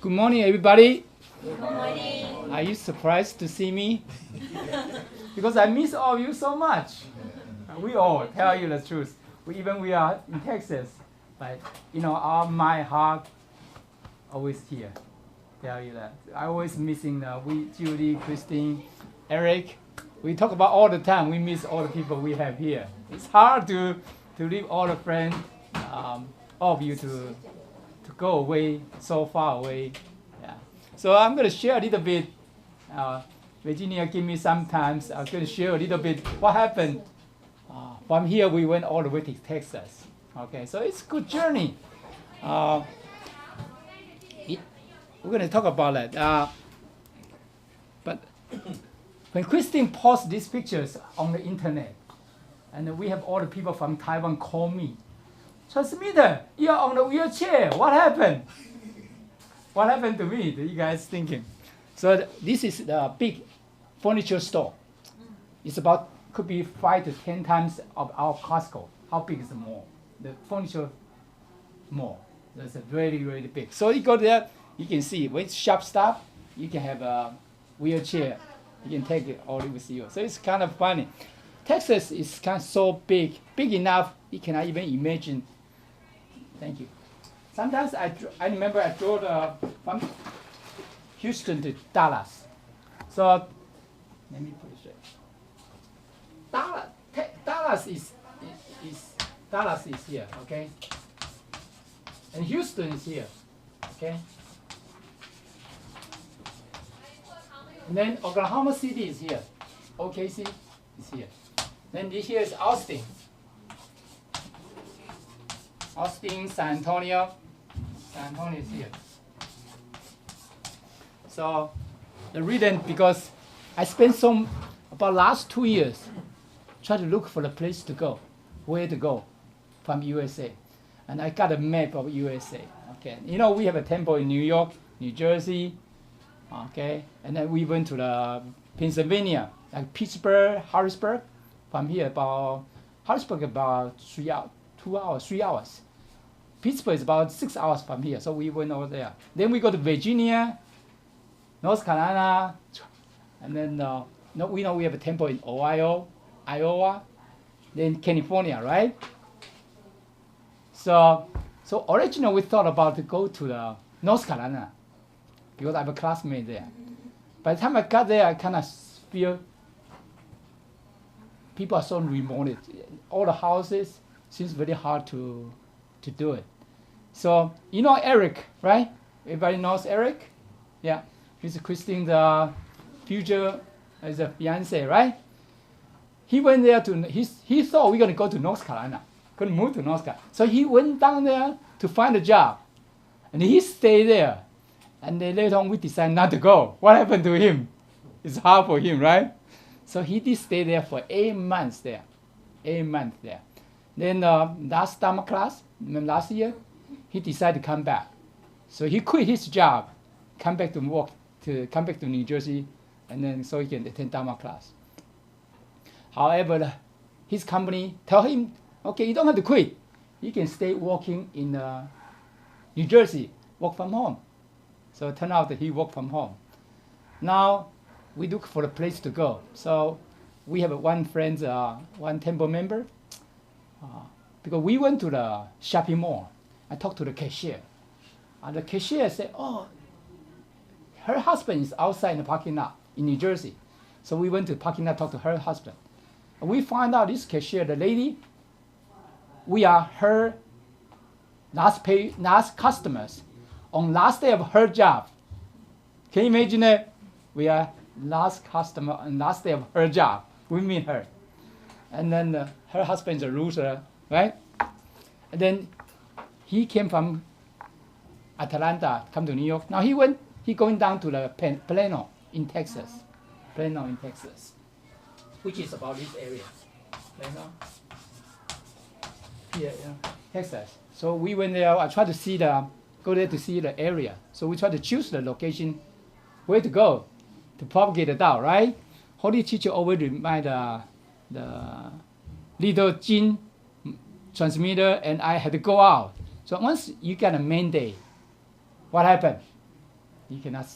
Good morning, everybody. Good morning. Are you surprised to see me? Because I miss all of you so much. We all tell you the truth. We are in Texas, but my heart always here. Tell you that. I always missing Judy, Christine, Eric. We talk about all the time. We miss all the people we have here. It's hard to leave all the friends, all of you to go away so far away. Yeah. So I'm going to share a little bit. Virginia give me some time. I'm going to share a little bit what happened. From here we went all the way to Texas. Okay, so it's a good journey. We're going to talk about that. But when Christine posts these pictures on the internet, and we have all the people from Taiwan call me, Transmitter, you're on the wheelchair. What happened? What happened to me? Do you guys thinking? So this is the big furniture store. It's about could be 5 to 10 times of our Costco. How big is the mall? The furniture mall. That's a very, very big. So you go there, you can see when it's shop stop, you can have a wheelchair. You can take it all with you. So it's kind of funny. Texas is kind of so big enough you cannot even imagine. Thank you. Sometimes I remember I drove from Houston to Dallas. So let me put it straight. Dallas is here, okay? And Houston is here, okay? And then Oklahoma City is here. OKC is here. Then here is Austin. Austin, San Antonio. San Antonio is here. So the reason because I spent about last 2 years trying to look for the place to go, where to go from USA. And I got a map of USA. Okay. We have a temple in New York, New Jersey, okay, and then we went to the Pennsylvania, like Pittsburgh, Harrisburg. From here about Harrisburg about 3 hours. Pittsburgh is about 6 hours from here, so we went over there. Then we go to Virginia, North Carolina, and then we have a temple in Ohio, Iowa, then California, right? So originally we thought about to go to the North Carolina because I have a classmate there. By the time I got there, I kind of feel people are so remote. All the houses seems very hard to do it. So Eric, right? Everybody knows Eric? Yeah. He's Christine's future as a fiance, right? He went there he thought we're gonna go to North Carolina, gonna move to North Carolina. So he went down there to find a job. And he stayed there. And then later on we decided not to go. What happened to him? It's hard for him, right? So he did stay there for 8 months there. 8 months there. Then last summer class, last year, he decided to come back. So he quit his job, come back to New Jersey, and then so he can attend Dharma class. However, his company tell him, okay, you don't have to quit. You can stay working in New Jersey, work from home. So it turned out that he worked from home. Now, we look for a place to go. So we have one friend, one temple member, because we went to the shopping mall. I talked to the cashier. And the cashier said, oh, her husband is outside in the parking lot in New Jersey. So we went to the parking lot to talk to her husband. And we found out this cashier, the lady, we are her last customers on last day of her job. Can you imagine that? We are last customer on last day of her job. We meet her. And then her husband's a loser, right? And then he came from Atlanta, come to New York. Now he going down to the Plano in Texas. Plano in Texas, which is about this area. Plano. Here, Texas. So we went there. I tried to go there to see the area. So we tried to choose the location, where to go, to propagate it out, right? Holy teacher always remind the little Jin transmitter, and I had to go out. So once you get a mandate, what happened? You cannot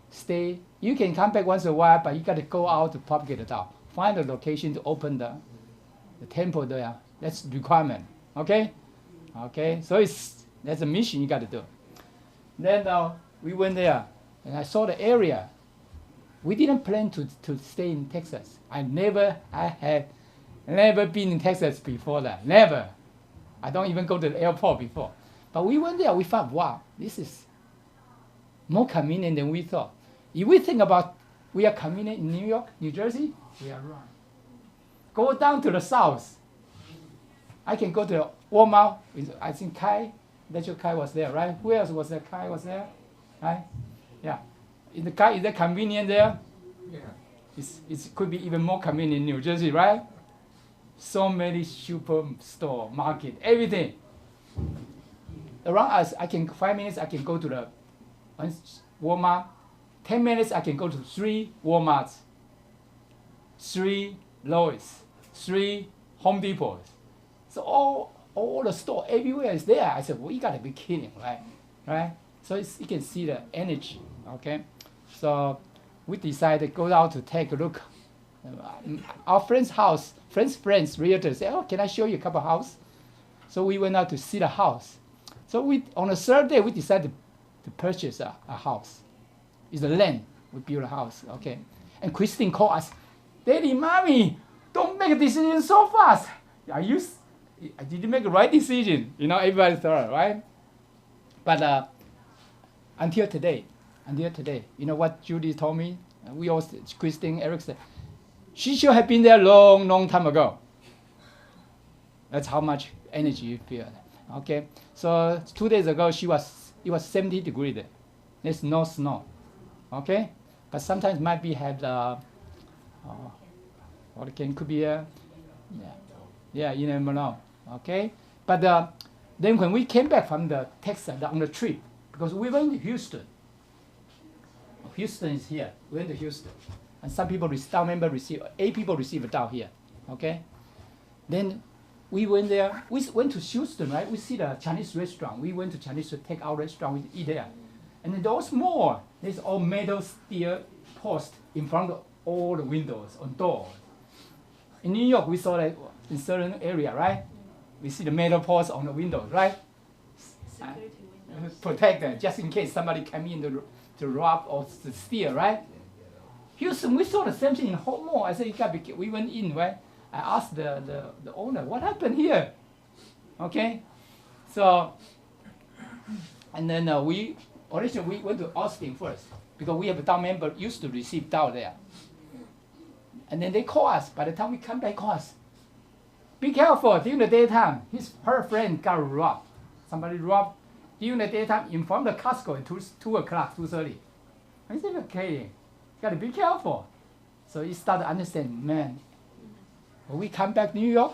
stay. You can come back once in a while, but you got to go out to propagate it out. Find a location to open the temple there. That's requirement. Okay? Okay, so that's a mission you got to do. Then we went there, and I saw the area. We didn't plan to stay in Texas. I had never been in Texas before that. Never. I don't even go to the airport before. But we went there, we thought, wow, this is more convenient than we thought. If we think about we are convenient in New York, New Jersey, we are wrong. Go down to the south. I can go to Walmart. I think Kai, that's your Kai was there, right? Who else was there? Kai was there, right? Yeah. Is that convenient there? Yeah. It could be even more convenient in New Jersey, right? So many superstore, market, everything. Around us, 5 minutes, I can go to the Walmart. 10 minutes, I can go to 3 Walmarts, 3 Lowe's, 3 Home Depots. So all the store everywhere is there. I said, well, you gotta be kidding, right? So you can see the energy, okay? So we decided to go out to take a look. Our friend's house, friends, realtors said, oh, can I show you a couple of houses? So we went out to see the house. So on the third day, we decided to purchase a house. It's the land. We built a house, okay? And Christine called us, Daddy, Mommy, don't make a decision so fast. Did you make the right decision? Everybody thought, right? But until today, you know what Judy told me? We all, Christine, Eric said, she should have been there long, long time ago. That's how much energy you feel. Okay, so 2 days ago, it was 70 degrees there. There's no snow. Okay, but sometimes might be have the hurricane could be you never know. Okay, but then when we came back from the Texas on the trip, because we went to Houston. Houston is here. We went to Houston, and some people, staff member receive 8 people receive a down here. Okay, then we went there. We went to Houston, right? We see the Chinese restaurant. We went to Chinese take-out restaurant. We eat there. And then those more, there's all metal steel post in front of all the windows on doors. In New York, we saw that in certain area, right? We see the metal posts on the windows, right? Security windows. Protect them, just in case somebody come in to rob or to steal, right? Houston, we saw the same thing in Home Mall. I said, we went in, right? I asked the owner, what happened here? Okay, so, and then originally we went to Austin first because we have a down member used to receive down there. And then they call us. By the time we come back, call us. Be careful during the daytime. Her friend got robbed. Somebody robbed during the daytime in front of the Costco at 2 o'clock, 2:30. I said, okay, gotta be careful. So he started to understand, man. When we come back New York,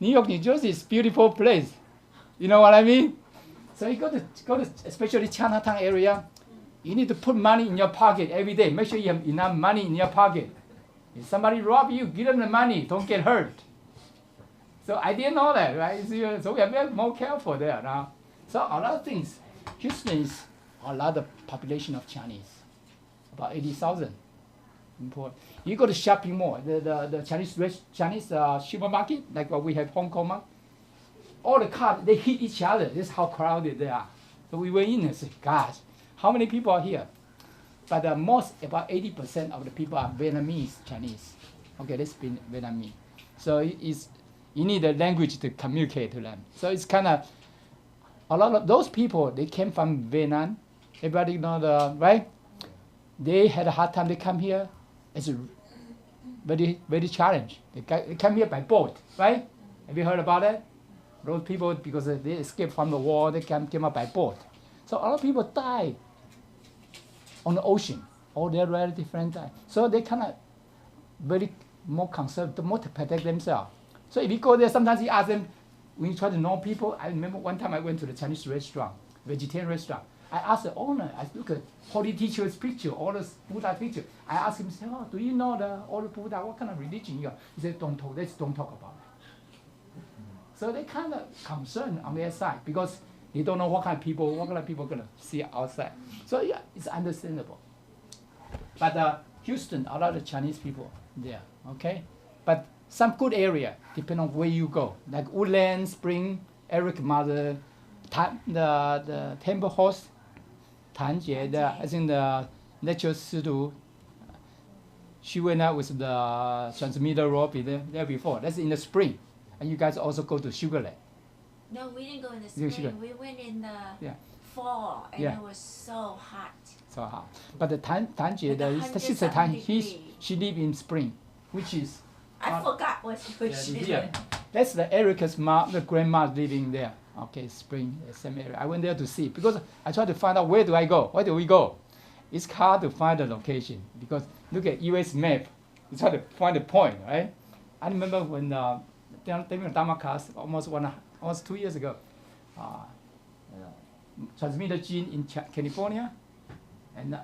New Jersey is a beautiful place. You know what I mean? So you go to especially Chinatown area, you need to put money in your pocket every day. Make sure you have enough money in your pocket. If somebody rob you, give them the money. Don't get hurt. So I didn't know that, right? So we are very more careful there now. So a lot of things. Houston is a lot of population of Chinese, about 80,000. Important. You go to shopping mall, the Chinese supermarket, like what we have Hong Kong market. All the cars, they hit each other. This is how crowded they are. So we went in and said, gosh, how many people are here? But about 80% of the people are Vietnamese, Chinese. Okay, that's Vietnamese. So you need a language to communicate to them. So it's kind of, a lot of those people, they came from Vietnam. Everybody know right? They had a hard time. They come here. It's a very, very challenge. They come here by boat, right? Have you heard about it? Those people, because they escaped from the war, they came up by boat. So a lot of people die on the ocean. All their relative friends die. So they kind of very more conservative, more to protect themselves. So if you go there, sometimes you ask them, when you try to know people, I remember one time I went to the Chinese restaurant, vegetarian restaurant. I asked the owner, I look at holy teacher's picture, all the Buddha picture. I asked him, oh, do you know all the Buddha, what kind of religion you are? He said, don't talk about it. So they kind of concerned on their side because You don't know what kind of people are gonna see outside. So yeah, it's understandable. But Houston, a lot of Chinese people there, okay? But some good area, depending on where you go. Like Woodland, Spring, Eric mother, the temple host, Tan Jie, I think the lecture Sidu, she went out with the transmitter rope there before. That's in the spring. And you guys also go to Sugar Lake. No, we didn't go in the spring. We went in the fall, and it was so hot. So hot. But the Tan Jie, the sister Tan, she live in spring, which is... I forgot what she did. That's the Erica's mom, the grandma living there. Okay, spring, same area. I went there to see, because I tried to find out where do I go, where do we go. It's hard to find the location, because look at US map, you try to find the point, right? I remember when taking a Dharma class almost 2 years ago, transmitter Gene in California, and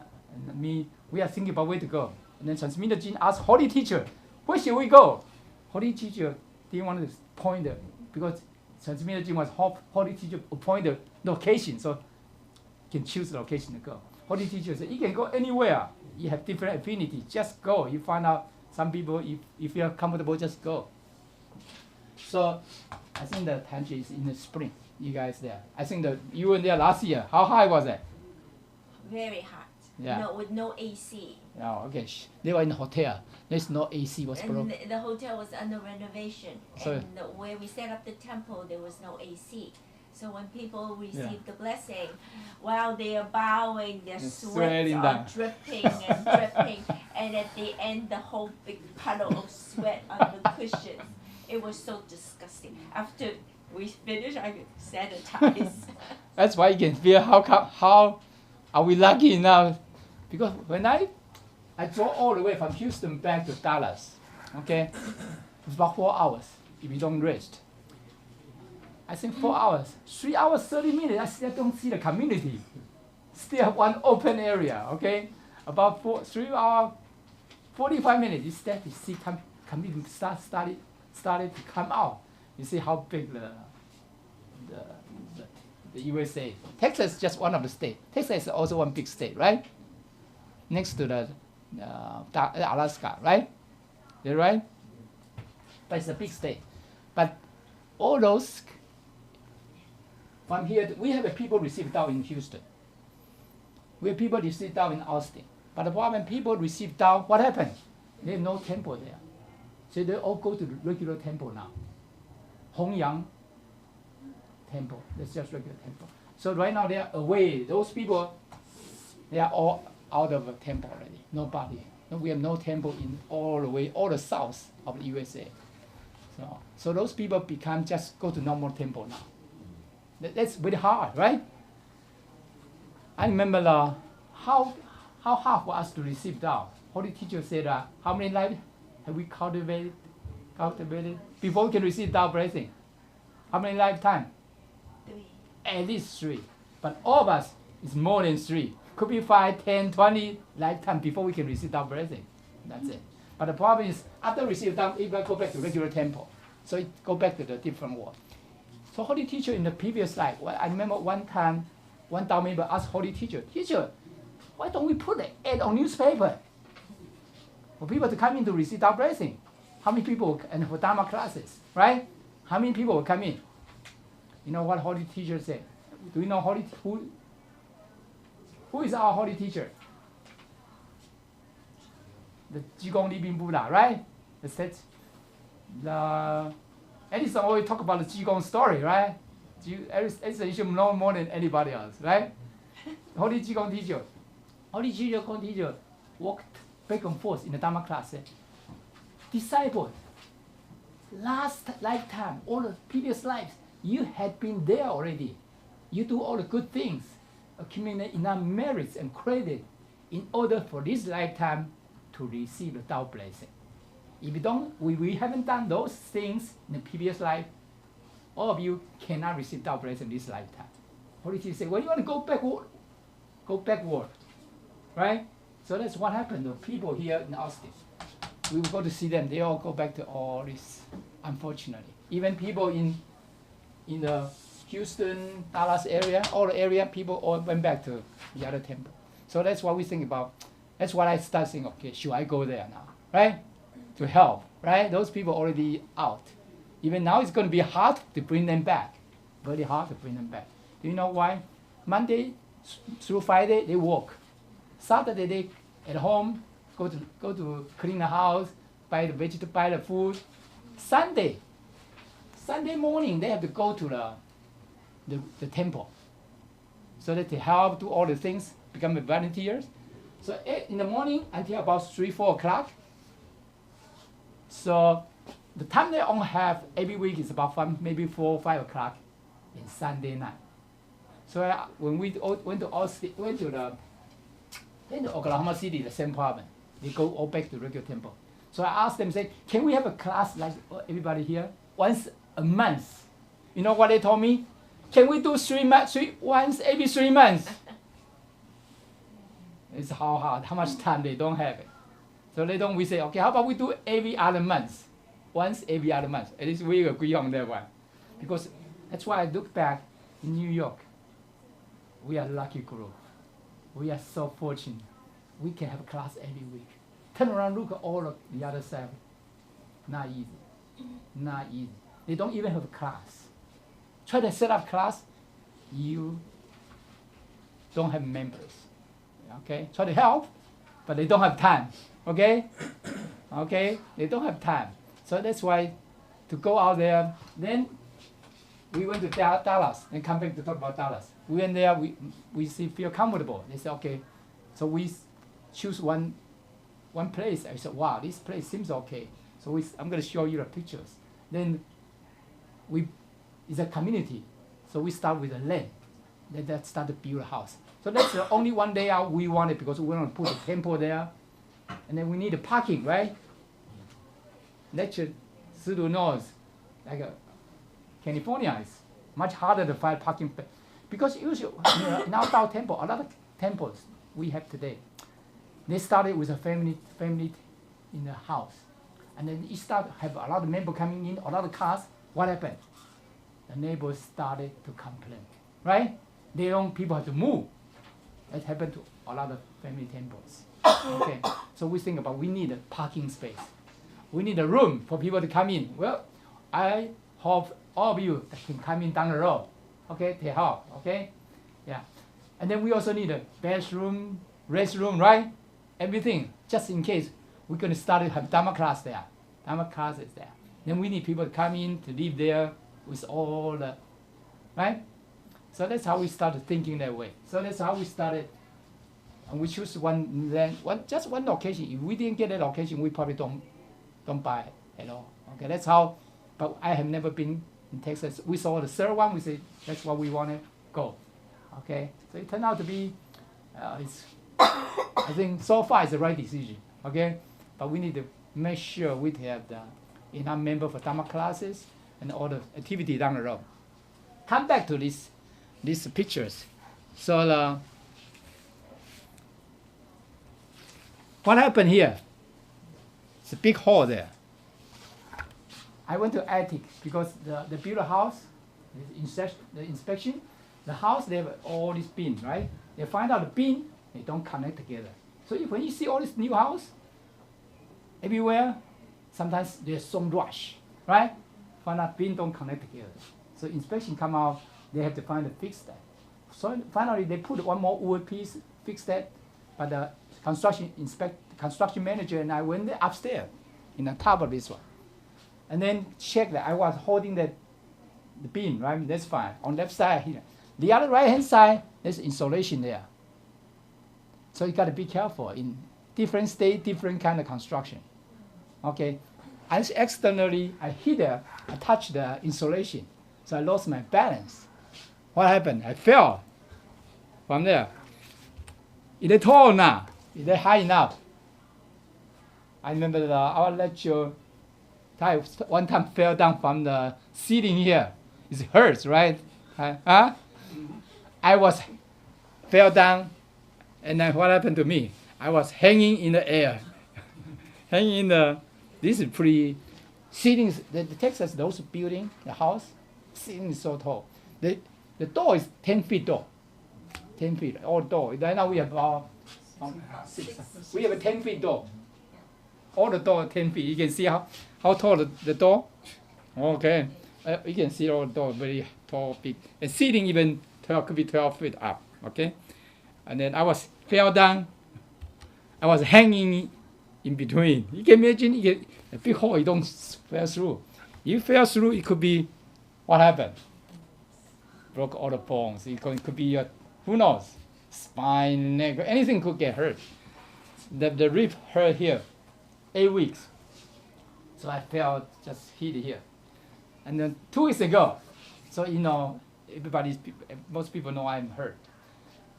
me, we are thinking about where to go. And then transmitter Gene asked Holy Teacher, where should we go? Holy Teacher didn't want to point the, because transmitter Gene was Holy Teacher point the location, so you can choose the location to go. Holy Teacher said, you can go anywhere. You have different affinity. Just go. You find out some people, if you're comfortable, just go. So I think the Tan Jie is in the spring. You guys there. I think you were there last year. How high was it? Very hot. Yeah. No, with no AC. Oh, okay. They were in the hotel. There's no AC. Was broken. And the hotel was under renovation. So and where we set up the temple, there was no AC. So when people receive the blessing, while they are bowing, their sweat are dripping and dripping, and at the end, the whole big puddle of sweat on the cushions. It was so disgusting. After we finished, I could sanitize. That's why you can feel how are we lucky enough? Because when I drove all the way from Houston back to Dallas, okay, it's about 4 hours if you don't rest. I think 4 hours, 3 hours, 30 minutes, I still don't see the community. Still one open area, okay? About 3 hours, 45 minutes, you start to see community started to come out. You see how big the USA. Texas is just one of the states. Texas is also one big state, right? Next to the Alaska, right? You're right? But it's a big state. But all those, from here, we have people received down in Houston. We have people received down in Austin. But the problem, people received down, what happened? They have no temple there. So they all go to the regular temple now. Hongyang temple, that's just regular temple. So right now they are away. Those people, they are all out of the temple already. Nobody. No, we have no temple in all the way, all the south of the USA. So those people become just go to normal temple now. That's very hard, right? I remember how hard for us to receive down. Holy Teacher said, how many lives have we cultivated before we can receive Tao blessing? How many lifetime? 3. At least 3. But all of us is more than 3. Could be 5, 10, 20 lifetime before we can receive Tao blessing. That's it. But the problem is, after receiving Tao, it will go back to regular temple. So it go back to the different world. So Holy Teacher in the previous life, I remember one time, one Tao member asked Holy Teacher, Teacher, why don't we put an ad on newspaper for people to come in to receive Tao blessing? How many people, and for Dharma classes, right? How many people will come in? You know what Holy Teacher said? Do you know who is our Holy Teacher? The Jigong Living Buddha, right? The Edison always talk about the Jigong story, right? Edison you should know more than anybody else, right? Holy Jigong Teacher. Holy Jigong Teacher walked back and forth in the Dharma class. Disciples, last lifetime, all the previous lives, you had been there already. You do all the good things, accumulate enough merits and credit in order for this lifetime to receive the Tao blessing. If you don't, we haven't done those things in the previous life, all of you cannot receive Tao blessing this lifetime. Holy Teacher said, well, you want to go backward, right? So that's what happened to people here in Austin. We will go to see them. They all go back to all this, unfortunately. Even people in the Houston, Dallas area, all the area, people all went back to the other temple. So that's what we think about. That's what I start saying, okay, should I go there now, right? To help, right? Those people already out. Even now it's going to be hard to bring them back. Very hard to bring them back. Do you know why? Monday through Friday, they work. Saturday, they at home, go to clean the house, buy the vegetable, buy the food. Sunday morning, they have to go to the temple. So that they help do all the things, become volunteers. So in the morning until about 3, 4 o'clock. So the time they only have every week is about maybe 4 or 5 o'clock in Sunday night. So when we went to Oklahoma City, the same province, they go all back to the regular temple. So I asked them, say, can we have a class like everybody here once a month? You know what they told me? Can we do once every 3 months? It's how much time they don't have it. So we say, okay, how about we do every other month? Once every other month. At least we agree on that one. Because that's why I look back in New York. We are a lucky group. We are so fortunate. We can have a class every week. Turn around, look at all of the other side. Not easy. Not easy. They don't even have a class. Try to set up class, you don't have members. Okay? Try to help, but they don't have time. Okay? Okay? They don't have time. So that's why to go out there, then we went to Dallas and come back to talk about Dallas. We went there, we feel comfortable. They said, okay. So we choose one place. I said, wow, this place seems okay. So I'm going to show you the pictures. Then it's a community. So we start with a land. Then start to build a house. So that's the only one layout we wanted because we want to put a temple there. And then we need a parking, right? Lecture Sudo knows, like California is much harder to find parking because usually in our Tao temple, a lot of temples we have today, they started with a family in the house, and then it started have a lot of members coming in, a lot of cars. What happened? The neighbors started to complain, right? People have to move. That happened to a lot of family temples. Okay, so we think about we need a parking space. We need a room for people to come in. Well, I hope all of you can come in down the road. Okay, to help. Okay, yeah. And then we also need a bathroom, restroom, right? Everything, just in case we're going to start to have Dharma class there. Dharma class is there. Then we need people to come in to live there with all the, right? So that's how we started thinking that way. So that's how we started. And we choose just one location. If we didn't get that location, we probably don't buy it at all. Okay, that's how. But I have never been in Texas. We saw the third one. We said that's what we want to go. Okay, so it turned out to be. I think so far it's the right decision. Okay, but we need to make sure we have enough members for Dharma classes and all the activity down the road. Come back to these pictures. So what happened here? It's a big hall there. I went to attic because the build a house, the inspection, the house they have all these pins, right? They find out the pin, they don't connect together. So when you see all this new house, everywhere, sometimes there's some rush, right? Find out pin don't connect together. So inspection come out, they have to find to fix that. So finally they put one more wood piece, fix that, but the construction manager and I went upstairs in the top of this one. And then check that I was holding the beam, right? That's fine. On left side here. The other right hand side, there's insulation there. So you gotta be careful. In different state, different kind of construction. Okay. And externally, I touched the insulation. So I lost my balance. What happened? I fell from there. Is it tall now? Is it high enough? I remember our lecture, one time fell down from the ceiling here. It hurts, right? I fell down, and then what happened to me? I was hanging in the air. This is pretty, ceilings, the Texas, those building, the house, ceiling is so tall. The door is 10 feet tall. 10 feet, all door. Right now we have about 6. We have a 10 feet door. All the door 10 feet. You can see how tall the door? Okay. You can see all the door very tall, big. And seating even 12, could be 12 feet up. Okay. And then I fell down. I was hanging in between. You can imagine a big hole, you don't fall through. You fell through, it could be, what happened? Broke all the bones. It could be, who knows, spine, neck, anything could get hurt. The rib hurt here, 8 weeks. So I fell, just hit here. And then 2 weeks ago, so most people know I'm hurt.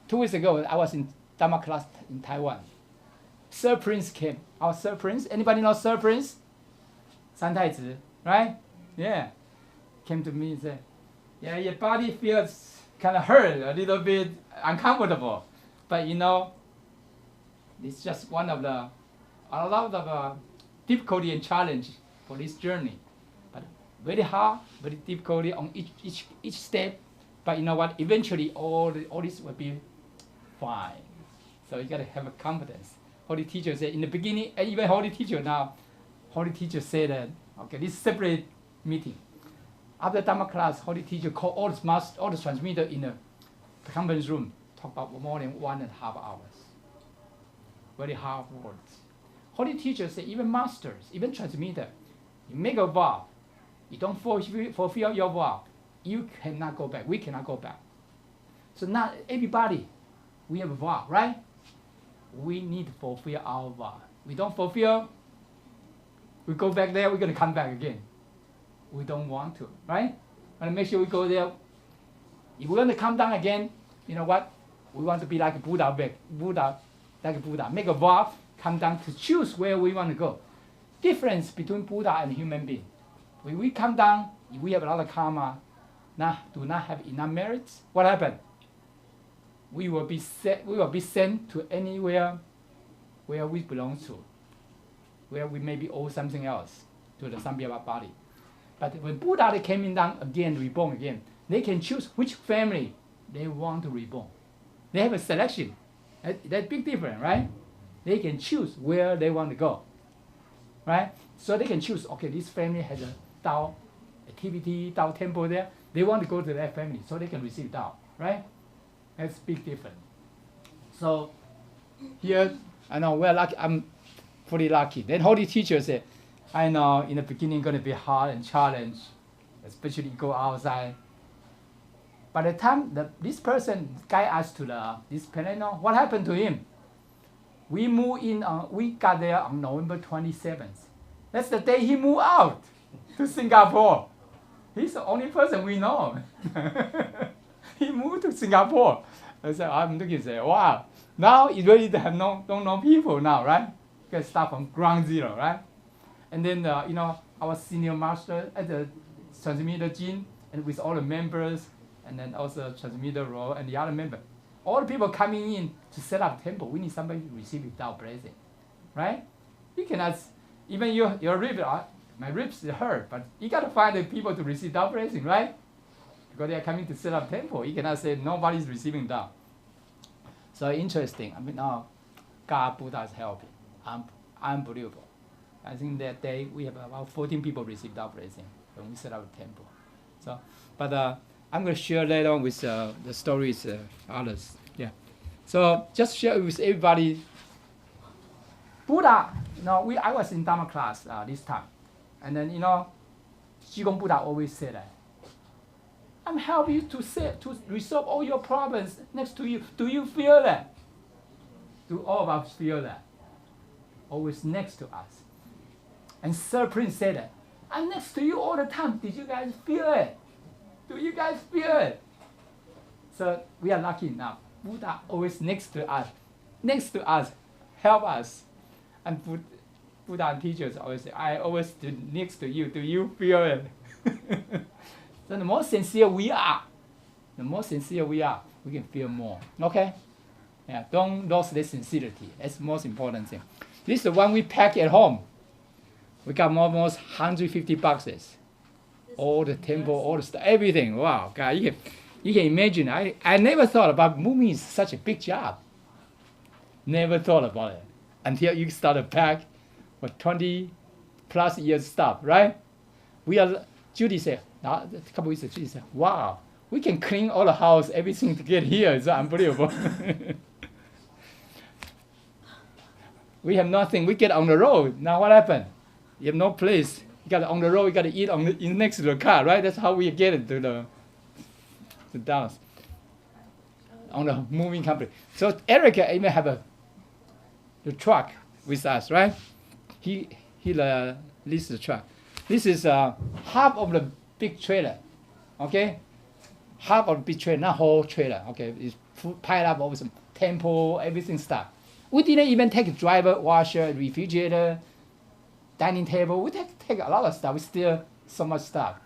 2 weeks ago, I was in Dharma class in Taiwan. Sir Prince came. Our Sir Prince, anybody know Sir Prince? San Taizhi, right? Yeah. Came to me and said, yeah, your body feels kind of hurt, a little bit uncomfortable. But it's just a lot of difficulty and challenge for this journey. But very hard, very difficulty on each step. But you know what? Eventually, all this will be fine. So you got to have a confidence. Holy teacher said in the beginning, and even Holy teacher now, Holy teacher said that, okay, this separate meeting. After Dharma class, Holy teacher called all the transmitter in the conference room, talk about more than 1.5 hours. Very hard words. Holy teacher said, even masters, even transmitter, you make a vow, you don't fulfill your vow, you cannot go back. We cannot go back. So not everybody, we have a vow, right? We need to fulfill our vow. We don't fulfill, we go back there, we're going to come back again. We don't want to, right? Want to make sure we go there. If we want to come down again, you know what? We want to be like Buddha, make a vow, come down to choose where we want to go. Difference between Buddha and human being. When we come down, if we have a lot of karma, do not have enough merits, what happened? We will be sent to anywhere where we belong to, where we maybe owe something else to the Sambhava body. But when Buddha they came down again, reborn again, they can choose which family they want to reborn. They have a selection. That's big difference, right? They can choose where they want to go, right? So they can choose, okay, this family has a Tao activity, Tao temple there. They want to go to that family, so they can receive Tao, right? That's big difference. So here, I know we're lucky. I'm pretty lucky. Then Holy Teacher said, I know in the beginning going to be hard and challenge, especially go outside. By the time this person guide us to this planet, what happened to him? We moved in. We got there on November 27th. That's the day he moved out to Singapore. He's the only person we know. He moved to Singapore. I'm looking and say, wow. Now you really don't know people now, right? You can start from ground zero, right? And then our senior master at the transmitter Jin, and with all the members, and then also transmitter role and the other member, all the people coming in to set up temple. We need somebody to receive without blessing, right? You cannot even your rib. My ribs hurt, but you got to find the people to receive Tao blessing, right? Because they are coming to set up temple. You cannot say nobody's receiving Tao. So interesting. I mean, now God, Buddha is helping. Unbelievable. I think that day we have about 14 people receive Tao blessing when we set up a temple. So, but I'm going to share later on with the stories others. Yeah. So just share with everybody. Buddha, I was in Dharma class this time. And then, Qigong Buddha always said that, I'm helping you to resolve all your problems next to you. Do you feel that? Do all of us feel that? Always next to us. And Sir Prince said that, I'm next to you all the time. Did you guys feel it? Do you guys feel it? So we are lucky now. Buddha always next to us, help us. And Buddha and teachers always say, I always do next to you. Do you feel it? So the more sincere we are, we can feel more. Okay? Yeah, don't lose the sincerity. That's the most important thing. This is the one we pack at home. We got almost 150 boxes. all the temple, all the stuff, everything. Wow, God, you can imagine. I never thought about moving is such a big job. Never thought about it until you start to pack for 20 plus years stuff, right? Judy said, a couple weeks ago, Judy said, wow, we can clean all the house, everything to get here. It's unbelievable. We have nothing. We get on the road. Now what happened? You have no place. You got on the road. You got to eat in next to the car, right? That's how we get it to Dallas on the moving company. So Erica even have the truck with us, right? He leases the truck. This is half of the big trailer, okay? Half of the big trailer, not whole trailer, okay? It's piled up over some temple, everything stuff. We didn't even take a driver, washer, refrigerator, dining table. We take a lot of stuff. We still so much stuff.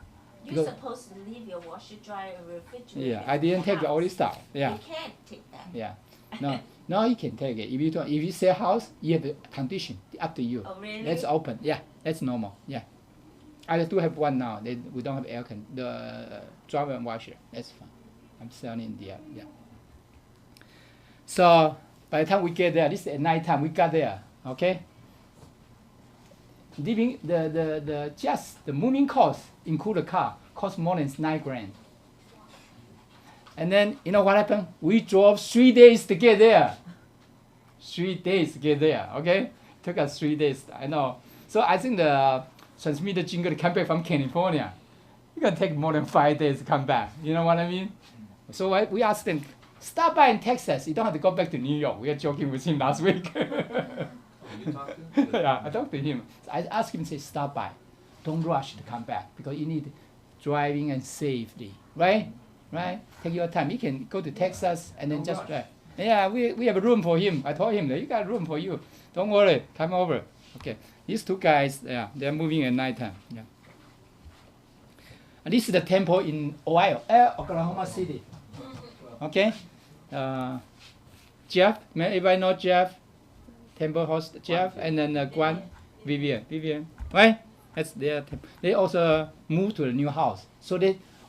You're supposed to leave your washer, dryer, and refrigerator. Yeah, I didn't take all this stuff. Yeah. You can't take that. Yeah. No, you can take it. If you sell house, you have the condition. Up to you. Oh, really? That's open. Yeah, that's normal. Yeah. I do have one now. We don't have the dryer and washer. That's fine. I'm selling the yeah. So by the time we get there, this is at night time. We got there. Okay. Leaving the moving cost, include the car, cost more than $9,000. And then you know what happened? We drove 3 days to get there. 3 days to get there. Okay, took us 3 days. I know. So I think the transmitter jingle to come back from California, it's gonna take more than 5 days to come back. You know what I mean? So we asked them, stop by in Texas. You don't have to go back to New York. We were joking with him last week. You talked to him? Yeah, I talked to him. So I asked him to say, stop by. Don't rush to come back because you need driving and safety, right? Right? Take your time. You can go to Texas and then just drive. Yeah, we have a room for him. I told him that you got room for you. Don't worry. Come over. Okay. These two guys, yeah, they're moving at nighttime. Yeah. And this is the temple in Oklahoma City. Okay. Jeff, everybody know Jeff? Temple host Jeff, and then Gwen, Vivian, right? That's their temple. They also moved to the new house. So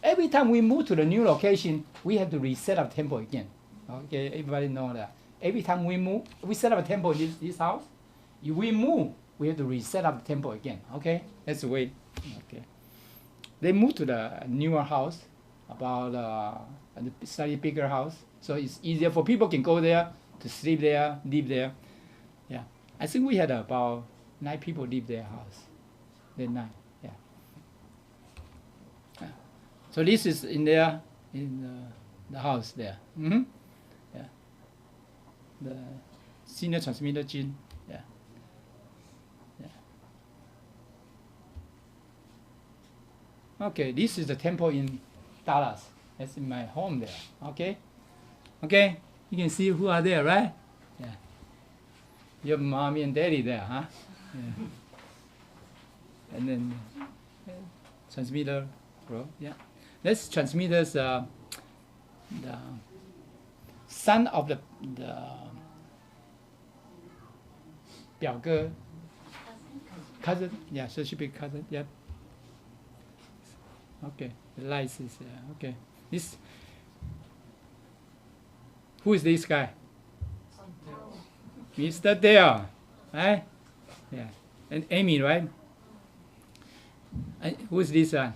every time we move to the new location, we have to reset up temple again. Okay, everybody know that. Every time we move, we set up a temple in this house. If we move, we have to reset up the temple again. Okay, that's the way. Okay, they moved to the newer house, about a slightly bigger house, so it's easier for people can go there to sleep there, live there. Yeah, I think we had about 9 people live their house. That night, yeah. So this is in there, in the house there. Mm-hmm. Yeah. The senior transmitter Jin. Yeah. Yeah. Okay, this is the temple in Dallas. That's in my home there. Okay. Okay, you can see who are there, right? Yeah. Your mommy and daddy there, huh? Yeah. And then transmitter, bro. Yeah. That's transmitters. The son of the 表哥 cousin. Yeah, so should be cousin. Yep. Okay. The license. Okay. This. Who is this guy? Mr. Dale, right? Yeah. And Amy, right? And who is this one?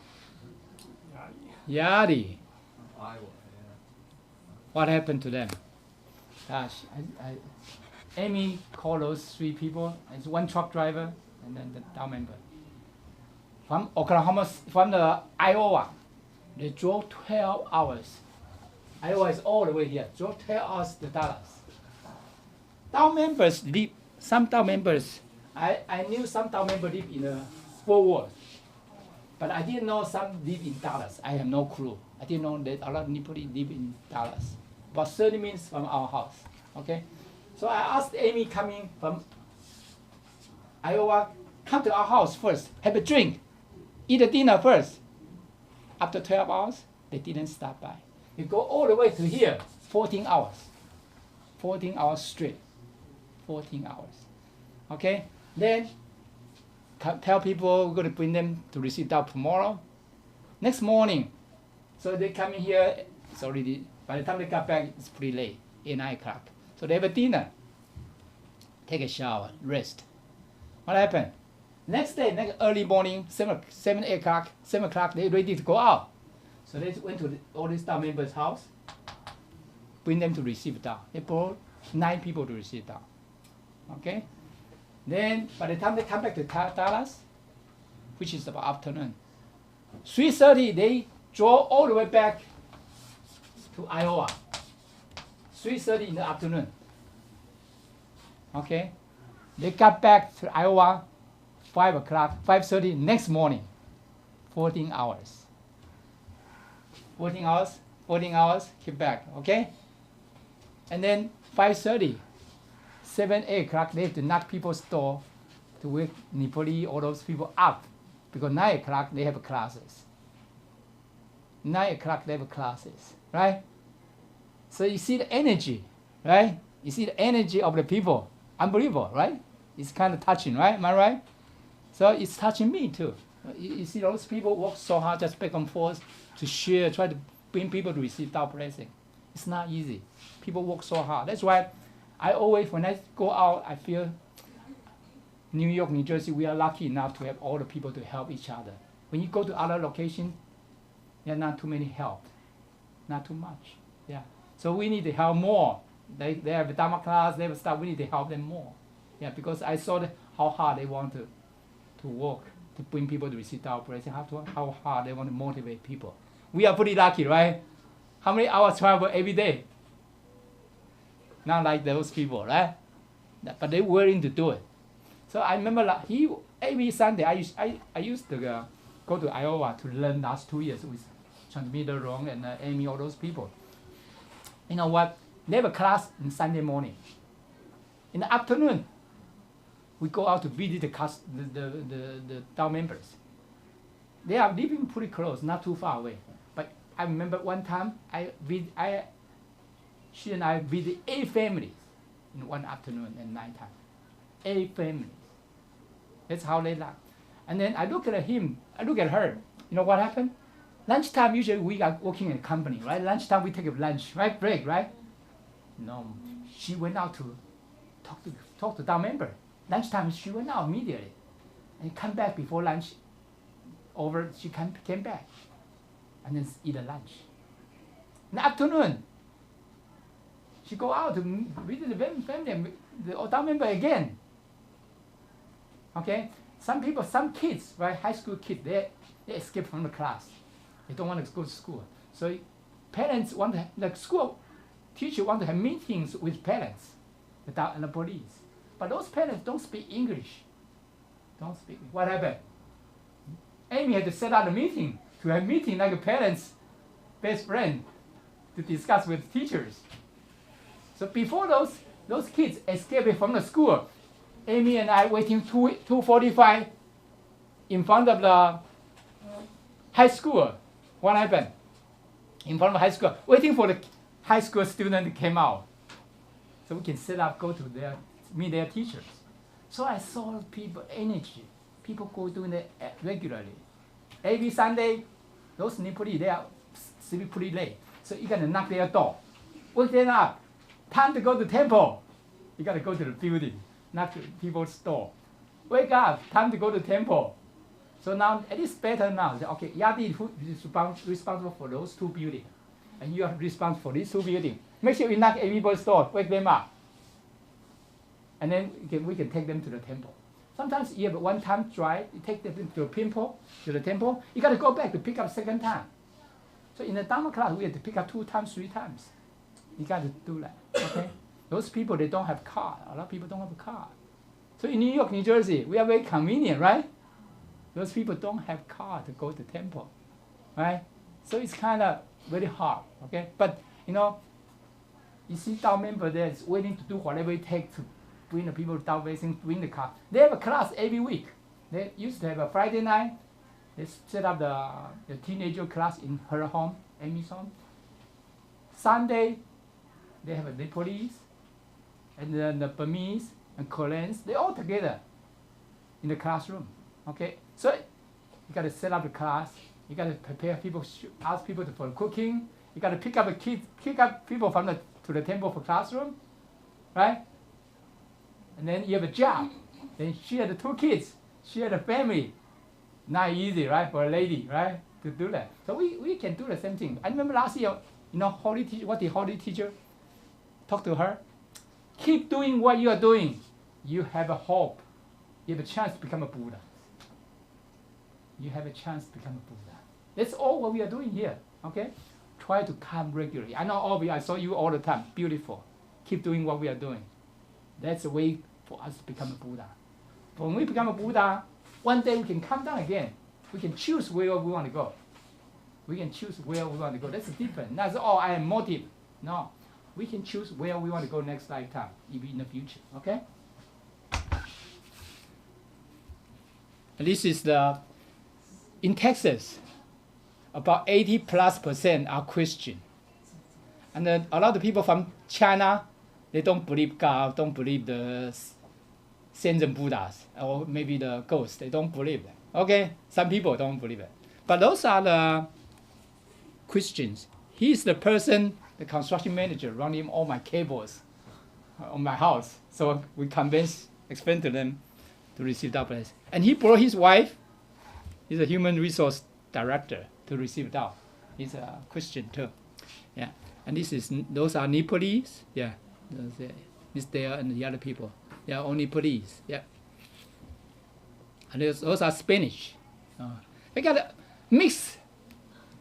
Yadi. Iowa, yeah. What happened to them? Gosh, Amy called those 3 people. It's 1 truck driver and then the down member. From Oklahoma, from the Iowa, they drove 12 hours. Iowa is all the way here. Drove 12 hours to Dallas. Down members live. Some down members, I knew some down members live in Fort Worth. But I didn't know some live in Dallas. I have no clue. I didn't know that a lot of people live in Dallas. About 30 minutes from our house. Okay? So I asked Amy coming from Iowa, come to our house first, have a drink, eat a dinner first. After 12 hours, they didn't stop by. They go all the way to here, 14 hours. 14 hours straight. 14 hours. Okay? Then tell people we're going to bring them to receive that tomorrow. Next morning, so they come in here, it's already, by the time they got back, it's pretty late, 8, 9 o'clock. So they have a dinner, take a shower, rest. What happened? Next day, next early morning, 7, 8 o'clock, 7 o'clock, they're ready to go out. So they went to all these staff members' house, bring them to receive down. They brought 9 people to receive down. Okay? Then by the time they come back to Dallas, which is about afternoon, 3:30 they drove all the way back to Iowa. 3:30 in the afternoon. Okay? They got back to Iowa 5 o'clock, 5:30 next morning. 14 hours. 14 hours, 14 hours, get back, okay? And then 5:30, 7, 8 o'clock, they have to knock people's door to wake Nepali, all those people up. Because 9 o'clock, they have classes. 9 o'clock, they have classes, right? So you see the energy, right? You see the energy of the people. Unbelievable, right? It's kind of touching, right? Am I right? So it's touching me too. You see those people work so hard just back and forth to share, try to bring people to receive Tao blessing. It's not easy. People work so hard. That's why I always, when I go out, I feel New York, New Jersey, we are lucky enough to have all the people to help each other. When you go to other locations, there are not too many help. Not too much. Yeah. So we need to help more. They have a Dharma class, they have stuff, we need to help them more. Yeah, because I saw how hard they want to work to bring people to receive Tao blessing, how hard they want to motivate people. We are pretty lucky, right? How many hours travel every day? Not like those people, right? But they're willing to do it. So I remember every Sunday I used to go to Iowa to learn last 2 years with Transmitter Rong and Amy, all those people. You know what? They have a class on Sunday morning. In the afternoon, we go out to visit the Tao members. They are living pretty close, not too far away. But I remember one time she and I visited 8 families in one afternoon and night time. 8 families. That's how they live. And then I look at her. You know what happened? Lunchtime, usually we are working in a company, right? Lunchtime we take a lunch, right? Break, right? No, she went out to talk to Tao member. Lunchtime, she went out immediately. And come back before lunch over, she came back. And then eat a lunch. In the afternoon, she go out to visit the family, the Tao member again. Okay? Some kids, right, high school kids, they escape from the class. They don't want to go to school. So parents want to, the school teacher want to have meetings with parents and the police. But those parents don't speak English. Don't speak. What happened? Amy had to set up a meeting, to have a meeting like a parent's best friend to discuss with teachers. So before those kids escape from the school, Amy and I waiting 2:45 in front of the high school. What happened? In front of high school, waiting for the high school student to come out. So we can set up, go to meet their teachers. So I saw people, energy. People go doing it regularly. Every Sunday, those Nepali, they are sleep pretty late. So you gotta knock their door. Wake them up. Time to go to temple. You gotta go to the building. Knock people's door. Wake up, time to go to temple. So now, it is better now. Okay, Yadi is responsible for those 2 buildings. And you are responsible for these 2 buildings. Make sure you knock everybody's door, wake them up. And then we can take them to the temple. Sometimes you have a one-time drive, you take them to the temple, you got to go back to pick up second time. So in the Dharma class, we have to pick up 2 times, 3 times. You got to do that, okay? Those people, they don't have car. A lot of people don't have a car. So in New York, New Jersey, we are very convenient, right? Those people don't have car to go to temple, right? So it's kind of very hard, okay? But, you see Tao member there is willing to do whatever it takes to bring the people to Tao blessing, bring the car. They have a class every week. They used to have a Friday night. They set up the teenager class in her home, Amy's home. Sunday, they have a Nepalese, and then the Burmese and Koreans. They all together in the classroom. Okay, so you got to set up the class You got to prepare people, ask people for cooking. You got to pick up people from to the temple for classroom, right? And then you have a job. Then she had 2 kids. She had a family. Not easy, right, for a lady, right, to do that. So we can do the same thing. I remember last year, what the holy teacher talked to her? Keep doing what you are doing. You have a hope. You have a chance to become a Buddha. You have a chance to become a Buddha. That's all what we are doing here, okay? Try to come regularly. I know all of you, I saw you all the time. Beautiful. Keep doing what we are doing. That's the way for us to become a Buddha. But when we become a Buddha, one day we can come down again. We can choose where we want to go. We can choose where we want to go. That's different. That's I am motive. No. We can choose where we want to go next lifetime, even in the future. Okay? And this is in Texas, about 80+% are Christian. And then a lot of people from China, they don't believe God, don't believe the Shenzhen Buddhas, or maybe the ghosts. They don't believe that. Okay? Some people don't believe it. But those are the Christians. He's the person, the construction manager, running all my cables on my house. So we explain to them to receive that blessing. And he brought his wife. He's a human resource director to receive that. He's a Christian too. Yeah. And those are Nepalese. Yeah. Miss Dale and the other people. They are only police. Yeah. And those are Spanish. They got a mixed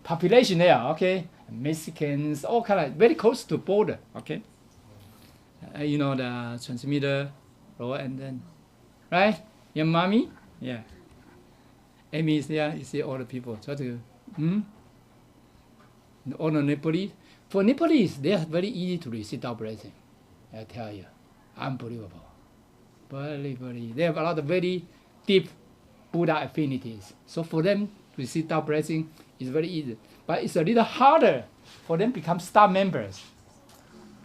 population there. Okay. Mexicans, all kind of very close to border. Okay. The transmitter, and then, right? Your mommy, yeah. Amy is there. You see all the people. All the Nepalese. For Nepalese, they are very easy to receive that blessing. I tell you, unbelievable. Very. They have a lot of very deep Buddha affinities. So for them to receive that blessing is very easy. But it's a little harder for them to become staff members.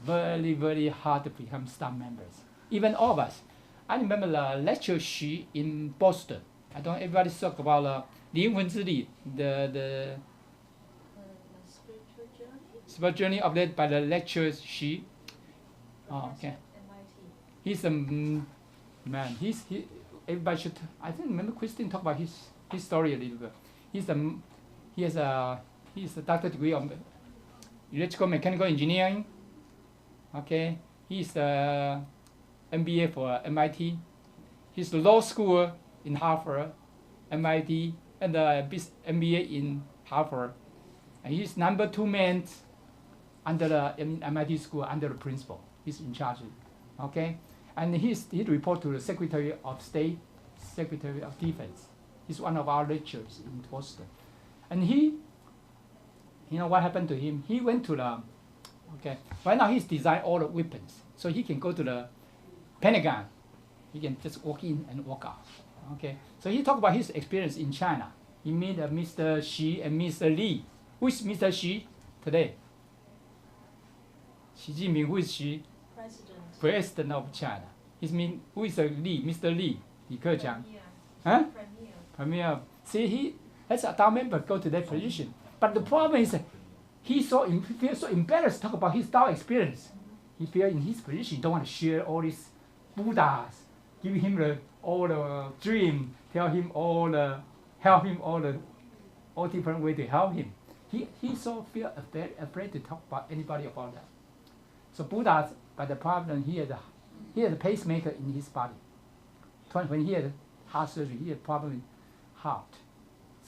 Very hard to become staff members. Even all of us. I remember the lecture Xu in Boston. I don't. Everybody talk about 灵魂之力, the spiritual journey of that by the lecturer Xu. Oh, okay. He's a man. Everybody should. I think remember Christine talk about his story a little bit. He has a doctorate degree of electrical mechanical engineering. Okay. He's the MBA for MIT. He's the law school in Harvard, MIT, and the MBA in Harvard. And he's number 2 man under the MIT school under the principal. He's in charge. Okay. And he report to the Secretary of State, Secretary of Defense. He's one of our lecturers in Boston. And what happened to him? He went to right now he's designed all the weapons. So he can go to the Pentagon. He can just walk in and walk out. Okay. So he talked about his experience in China. He met Mr. Xi and Mr. Li. Who is Mr. Xi today? Xi Jinping, who is Xi? President of China. Who is Li? Mr. Li. Li Keqiang. Huh? Premier. See, that's a town member go to that position. But the problem is he feels so embarrassed to talk about his Tao experience. He feels in his position, he don't want to share all these Buddhas, give him all the dream, help him all different way to help him. He so feel afraid to talk about anybody about that. So Buddhas, by the problem, he had a pacemaker in his body. When he had heart surgery, he had problem with heart.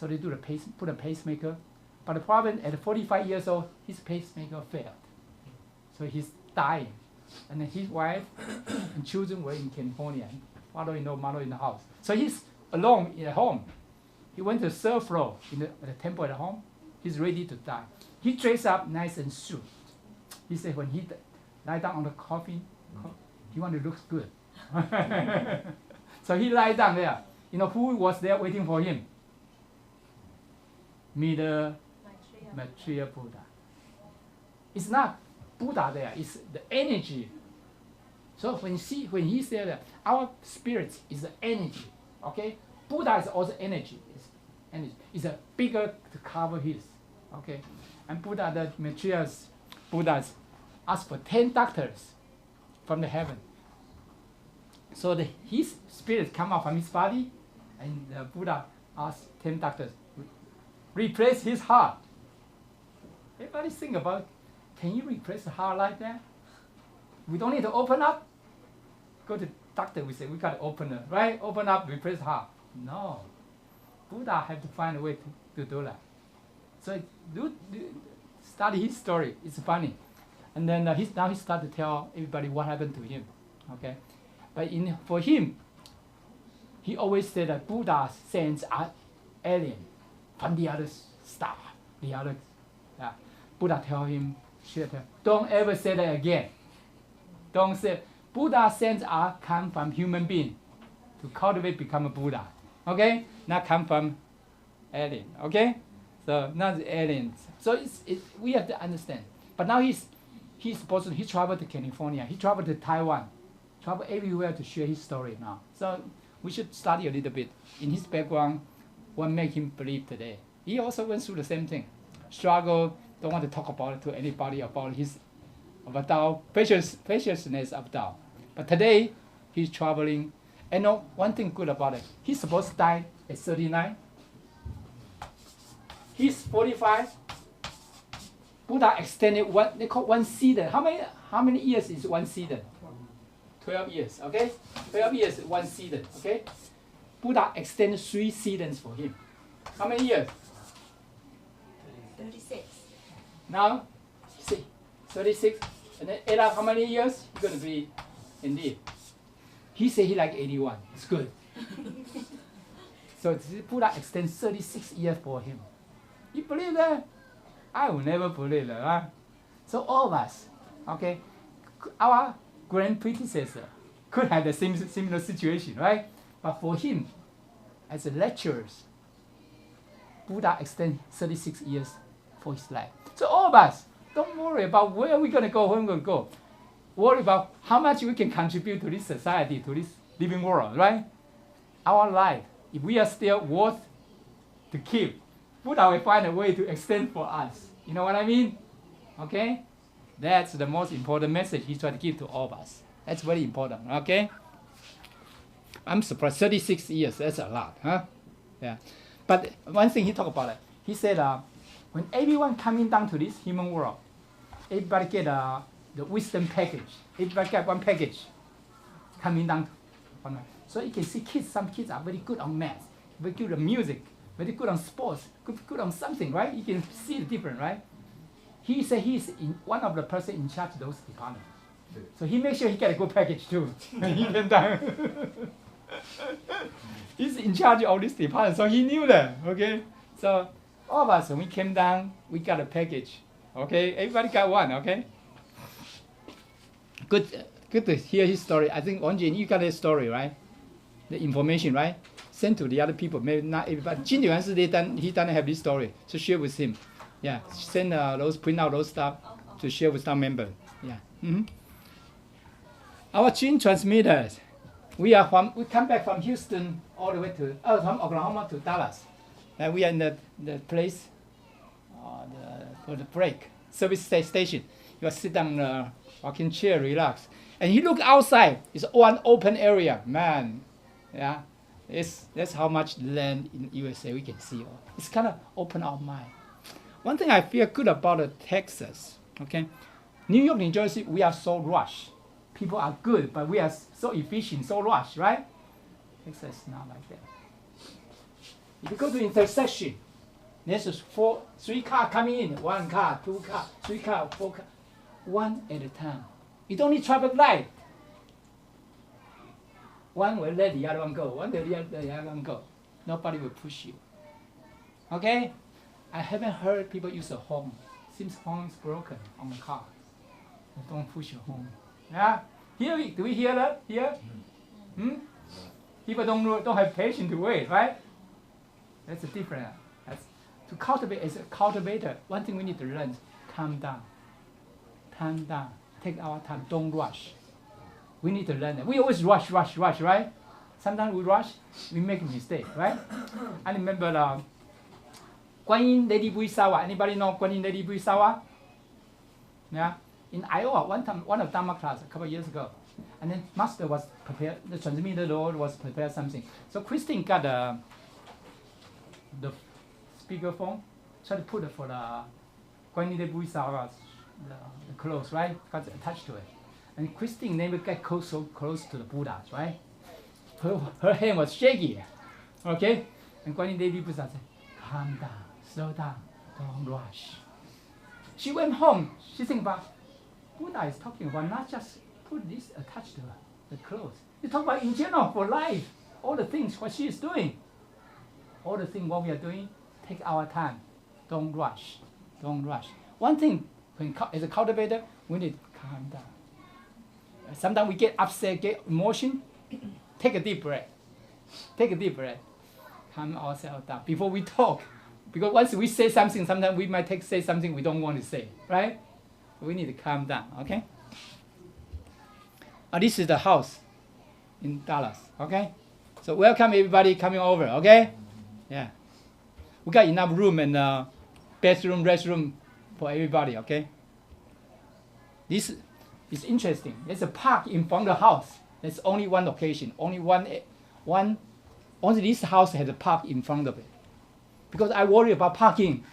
So they put a pacemaker. But the problem, at 45 years old, his pacemaker failed. So he's dying. And then his wife and children were in California. Father-in-law, mother in the house. So he's alone at home. He went to the third floor in the temple at home. He's ready to die. He dressed up nice and suit. He said when he lie down on the coffin, he want to look good. So he lie down there. Who was there waiting for him? Maitreya Buddha. It's not Buddha there, it's the energy. So when he said that our spirit is the energy, okay? Buddha is also energy. and it's a bigger to cover his. Okay, and Buddha, the materials, Buddhas asked for 10 doctors from the heaven. So his spirit come out from his body, and the Buddha asked 10 doctors, replace his heart. Everybody think about, can you replace the heart like that? We don't need to open up. Go to doctor, we say, we got to open it, right? Open up, replace heart. No. Buddha have to find a way to do that. So study his story. It's funny. And then now he started to tell everybody what happened to him. Okay? But for him, he always said that Buddha sends an alien from the other star. The other, Buddha tell him, don't ever say that again. Don't say, Buddha sends come from human being to cultivate, become a Buddha. Okay? Not come from alien. Okay? So not the aliens. So we have to understand. But now he traveled to California. He traveled to Taiwan. Traveled everywhere to share his story now. So we should study a little bit. In his background, what made him believe today. He also went through the same thing. Struggle, don't want to talk about it to anybody about his Tao, preciousness of Tao. But today, he's traveling. And one thing good about it, he's supposed to die at 39. He's 45. Buddha extended they call one season. How many years is one season? 12 years, okay? 12 years is one season, okay? Buddha extended 3 seasons for him. How many years? 36. Now, see, 36, and then add up how many years? You're going to be, indeed. He said he like 81. It's good. So Buddha extends 36 years for him. You believe that? I will never believe that. Huh? So all of us, okay, our grand predecessor could have the same similar situation, right? But for him, as a lecturer, Buddha extends 36 years for his life. So all of us, don't worry about where we're going to go, when we're going to go. Worry about how much we can contribute to this society, to this living world, right? Our life, if we are still worth to keep, Buddha will find a way to extend for us. You know what I mean? Okay? That's the most important message he tried to give to all of us. That's very important, okay? I'm surprised, 36 years, that's a lot, huh? Yeah. But one thing he talked about it, he said, when everyone coming down to this human world, everybody get the wisdom package. Everybody get one package coming down. So you can see kids, some kids are very good on math, very good on music, very good on sports, good on something, right? You can see the difference, right? He said he's one of the person in charge of those departments. So he makes sure he get a good package too when he came down. He's in charge of all this department, so he knew that, okay? So all of us, when we came down, we got a package, okay? Everybody got one, okay? Good to hear his story. I think Wanjin, you got his story, right? The information, right? Send to the other people, maybe not everybody. Jin Yuan he doesn't have this story, so share with him. Yeah, send print out those stuff to share with some member. Yeah. Mm-hmm. Our gene transmitters, we come back from Houston all the way from Oklahoma to Dallas. And we are in the place for the break, service station. You sit down in the rocking chair, relax. And you look outside, it's one open area. Man, yeah, that's how much land in USA we can see. It's kind of open our mind. One thing I feel good about Texas, okay? New York, New Jersey, we are so rushed. People are good, but we are so efficient, so rushed, right? Texas is not like that. If you go to intersection, there's 3 cars coming in, 1 car, 2 cars, 3 cars, 4 cars, one at a time. You don't need traffic light. One will let the other one go, one will let the other one go. Nobody will push you. Okay? I haven't heard people use a horn. Seems horn is broken on the car. Don't push your horn. Yeah? Do we hear that? Here? People don't have patience to wait, right? That's a difference. To cultivate as a cultivator, one thing we need to learn is calm down. Calm down. Take our time. Don't rush. We need to learn that. We always rush, right? Sometimes we rush, we make a mistake, right? I remember Guanyin Lady Buisawa. Anybody know Guanyin Lady Buisawa? Yeah. In Iowa, one of Dharma class a couple of years ago, and then master was prepared. The transmitter Lord was prepared something. So Christine got the speakerphone, tried to put it for the Guanyin Lady Buisawa's the clothes, right? Got attached to it. And Christine never got so close to the Buddhas, right? Her hand was shaky, okay? And Guanyin Lady Buddha said, calm down, slow down, don't rush. She went home, she think about, Buddha is talking about not just put this attached to the clothes. He talk about in general for life, all the things what she is doing. All the things what we are doing, take our time, don't rush, don't rush. One thing, as a cultivator, we need to calm down. Sometimes we get upset, get emotion. Take a deep breath. Take a deep breath. Calm ourselves down before we talk. Because once we say something, sometimes we might say something we don't want to say, right? We need to calm down, okay? This is the house in Dallas, okay? So welcome everybody coming over, okay? Yeah. We got enough room and bathroom, restroom for everybody, okay? This is interesting. There's a park in front of the house. There's only one location. Only this house has a park in front of it. Because I worry about parking.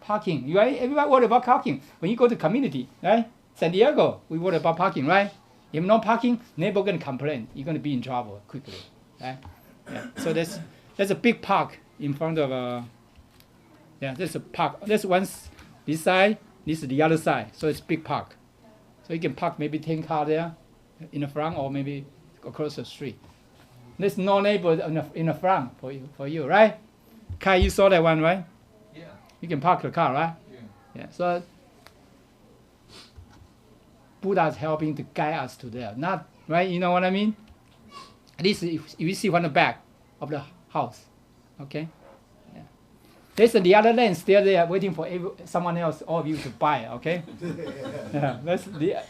Parking. Everybody worry about parking. When you go to community, right? San Diego, we worry about parking, right? If no parking, neighbor gonna complain. You're gonna be in trouble quickly, right? Yeah. So there's a big park in front of there's a park. There's one this side, this is the other side. So it's big park. So you can park maybe 10 cars there in the front or maybe across the street. There's no neighbor in the front for you, right? Kai, you saw that one, right? Yeah. You can park the car, right? Yeah. So Buddha is helping to guide us to there. Not, right? You know what I mean? At least if you see from the back of the house, okay? Yeah. There's the other land still there waiting for someone else, all of you to buy, okay? Yeah, that's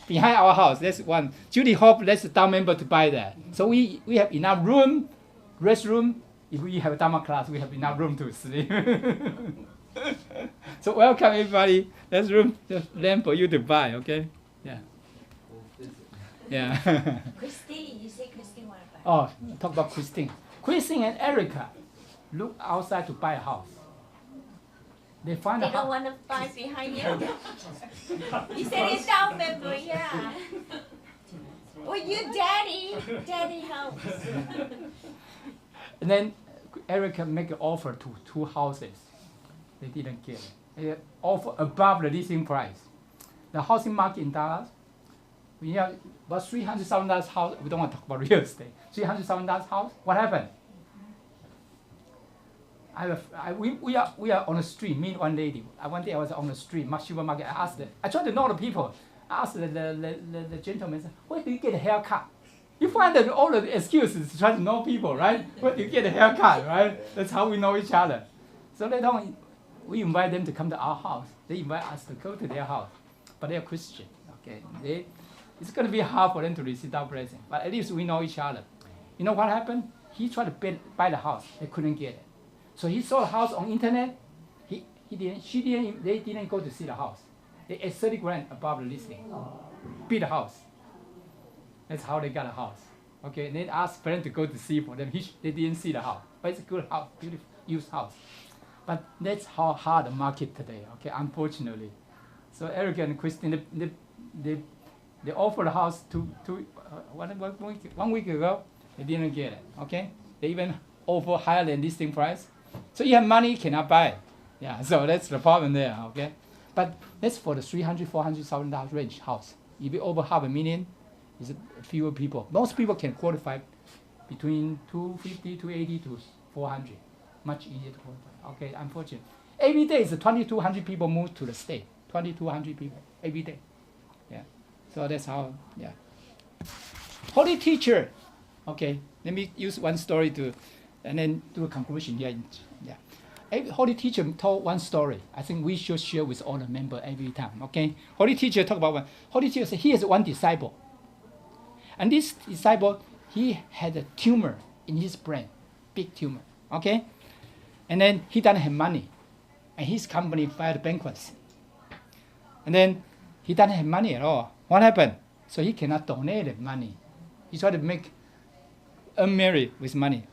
behind our house. That's one. Judy Hope, that's the Dharma member to buy that. So we have enough room, restroom. If we have a Dharma class, we have enough room to sleep. So welcome everybody. There's room, there's land for you to buy, okay? Yeah. Yeah. Christine, you say Christine want to buy. Oh, talk about Christine. Christine and Erica look outside to buy a house. They find They a don't house. want to buy behind you. You said it's down member, yeah. Well, you daddy helps. And then Erica make an offer to 2 houses. They didn't get it. They offer above the listing price. The housing market in Dallas, we have about $300,000 house. We don't want to talk about real estate. $300,000 house. What happened? We are on the street. Me and one lady. One day I was on the street, supermarket. I asked her. I tried to know the people. I asked the gentleman, where do you get a haircut? You find that all the excuses to try to know people, right? Where do you get a haircut, right? That's how we know each other. So later on, we invite them to come to our house. They invite us to go to their house, but they are Christian. Okay, it's going to be hard for them to receive our blessing, but at least we know each other. You know what happened? He tried to buy the house. They couldn't get it. So he saw the house on internet. They didn't go to see the house. They asked 30 grand above the listing. Bid the house. That's how they got a house. Okay, and then asked friends to go to see for them. They didn't see the house, but it's a good house, beautiful used house. But that's how hard the market today. Okay, unfortunately. So Eric and Christine, they offered the house 1 week ago. They didn't get it. Okay, they even offer higher than listing price. So you have money, cannot buy. Yeah, so that's the problem there. Okay, but that's for the $300,000-$400,000 range house. If you over $500,000. Is fewer people. Most people can qualify between 250, 280 to 400. Much easier to qualify. Okay, unfortunately. Every day is 2,200 people move to the state. 2,200 people every day. Yeah. So that's how. Yeah. Holy teacher. Okay. Let me use one story and then do a conclusion here. Yeah. Holy teacher told one story. I think we should share with all the members every time. Okay. Holy teacher talk about one. Holy teacher said he has one disciple. And this disciple, he had a tumor in his brain, big tumor, okay? And then he doesn't have money. and his company filed bankruptcy. And then he doesn't have money at all. What happened? So he cannot donate the money. He tried to unmarried with money.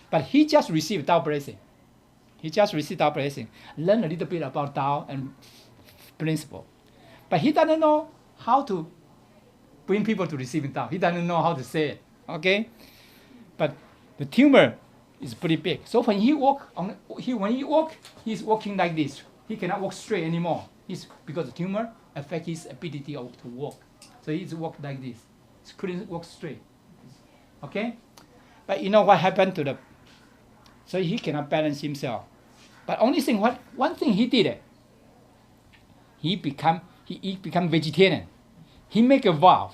But he just received Tao blessing. He just received Tao blessing. Learn a little bit about Tao and principle. But he doesn't know how to bring people to receiving Tao. He doesn't know how to say it. Okay? But the tumor is pretty big. So when he walk, he's walking like this. He cannot walk straight anymore. Because the tumor affects his ability to walk. So he's walk like this. He couldn't walk straight. Okay? But you know what happened to so he cannot balance himself. But one thing he did, he become vegetarian. He make a vow.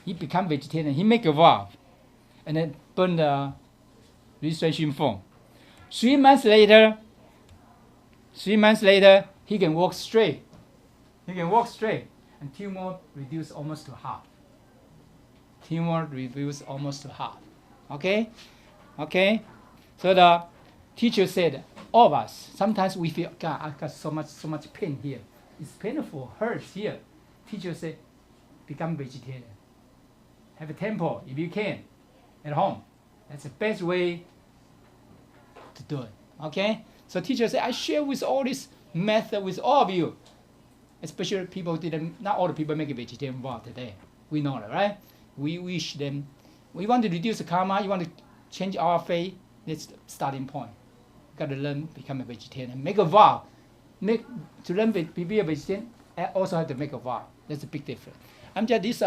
He become vegetarian. He make a vow. And then burn the registration form. 3 months later, he can walk straight. He can walk straight. And tumor reduced almost to half. Okay? Okay? So the teacher said, all of us, sometimes we feel, God, I've got so much pain here. It's painful, hurts here. Teacher said, become vegetarian. Have a temple if you can at home. That's the best way to do it. Okay? So teacher said, I share with all this method with all of you. Especially not all the people make a vegetarian vow today. We know that, right? We wish them, we want to reduce the karma, you want to change our faith, that's the starting point. Got to learn, become a vegetarian. Make a vow. To learn to be a vegetarian, I also have to make a vow. That's a big difference. I'm just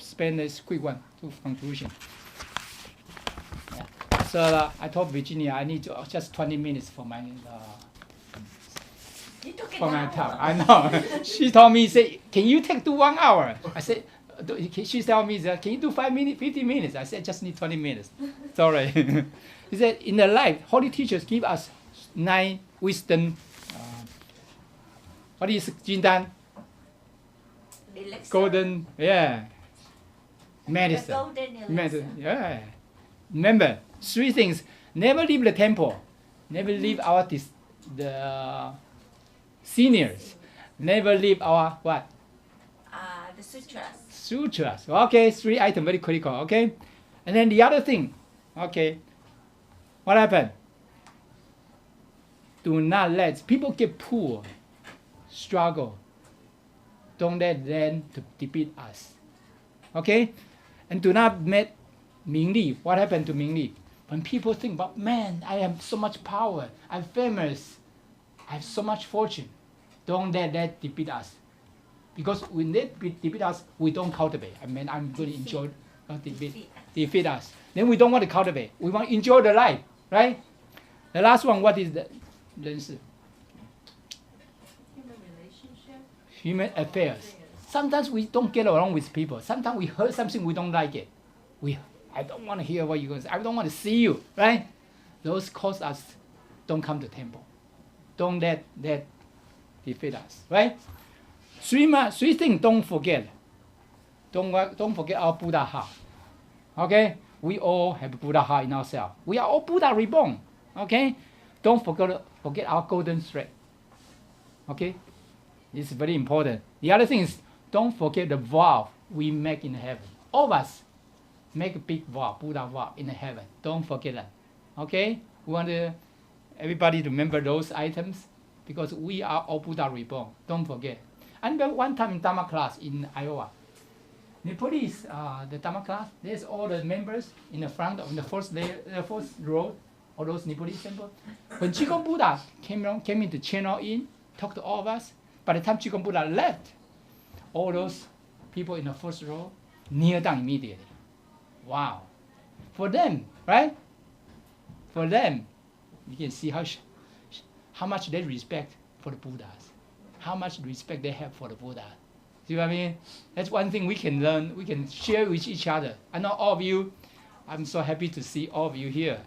spend this quick one to conclusion. Yeah. So I told Virginia I need just 20 minutes for my time. I know. She told me, say, can you do 1 hour? I said, she told me, can you do 50 minutes? I said, just need 20 minutes. Sorry. He said, in the life, holy teachers give us 9 wisdom. What is Jindan? Golden, yeah. Medicine. The golden elixir. Yeah. Remember, 3 things. Never leave the temple. Never leave the seniors. Never leave our what? The sutras. Sutras. Okay, 3 items, very critical. Okay, and then the other thing. Okay, what happened? Do not let people get poor, struggle. Don't let them to defeat us. Okay, and do not make Mingli. What happened to Mingli? When people think about, man, I have so much power, I'm famous, I have so much fortune. Don't let that defeat us. Because when they defeat us, we don't cultivate. I mean, I'm going to enjoy defeat us. Then we don't want to cultivate. We want to enjoy the life, right? The last one, what is the Human relationship. Human affairs. Sometimes we don't get along with people. Sometimes we heard something we don't like it. I don't want to hear what you're going to say. I don't want to see you, right? Those cause us don't come to temple. Don't let that defeat us, right? 3 things don't forget. Don't forget our Buddha heart. Okay? We all have Buddha heart in ourselves. We are all Buddha reborn. Okay? Don't forget our golden thread. Okay? This is very important. The other thing is, don't forget the vow we make in heaven. All of us make a big vow, Buddha vow in heaven. Don't forget that. Okay? We want everybody to remember those items because we are all Buddha reborn. Don't forget. I remember one time in Dharma class in Iowa. Nepalese, the Dharma class, there's all the members in the front of the first row, all those Nepalese temples. When Qigong Buddha came into channel in, talked to all of us. By the time Qigong Buddha left, all those people in the first row kneel down immediately. Wow. For them, right? For them, you can see how much they respect for the Buddhas. How much respect they have for the Buddha. See what I mean? That's one thing we can learn, we can share with each other. I know all of you, I'm so happy to see all of you here.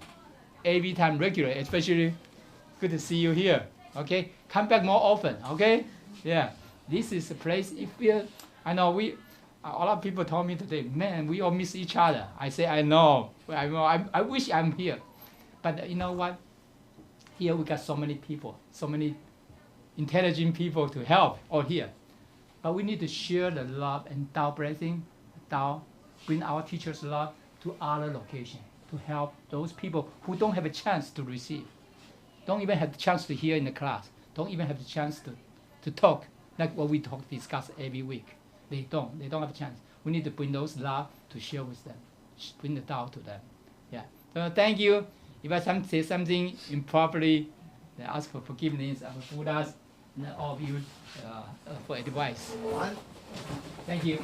Every time regular, especially good to see you here. Okay? Come back more often, okay? Yeah. This is a place, I know a lot of people told me today, man, we all miss each other. I say, I know. I wish I'm here. But you know what? here we got so many people, so many intelligent people to help all here. But we need to share the love and Tao blessing, Tao, bring our teachers' love to other locations to help those people who don't have a chance to receive, don't even have the chance to hear in the class, don't even have the chance to talk, like what we discuss every week. They don't have a chance. We need to bring those love to share with them, bring the Tao to them. Yeah. So thank you. If I say something improperly, then ask for forgiveness of Buddhas and all of you for advice. Thank you.